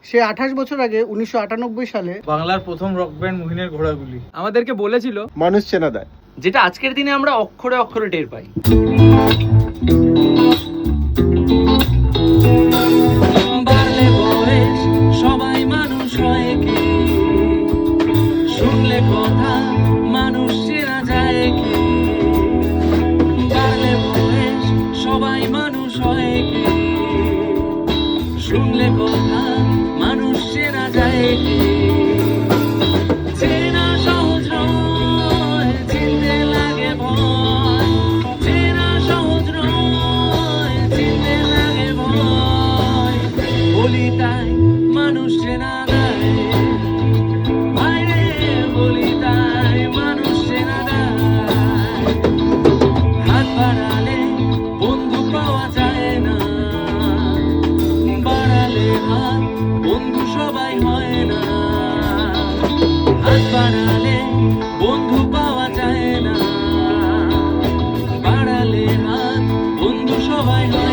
সে 28 বছর আগে 1998 সালে বাংলার প্রথম রক ব্যান্ড মুহিনের ঘোড়াগুলি আমাদেরকে বলেছিল মানুষ চেনা দেয়, যেটা আজকের দিনে আমরা অক্ষরে অক্ষরে টের পাই। বাড়লে বয়স সবাই মানুষ হয় কি, শুনলে কথা মানুষ চেনা যায় কি। বাড়লে বয়স সবাই মানুষ হয় কি, শুনলে কথা মানুষ চেনা যায় কি। চেনা সহজ নয়, চিনতে লাগে ভয়। চেনা সহজ নয়, চিনতে লাগে ভয়। বলি তাই মানুষ চেনা দেয়, বাইরে বলি তাই মানুষ চেনা দেয়। হাত বাড়ালে বন্ধু পাওয়া যায় না, বাড়ালে হাত বন্ধু সবাই হয় না। হাত বাড়ালে বন্ধু পাওয়া যায় না, বাড়ালে হাত বন্ধু সবাই হয় না।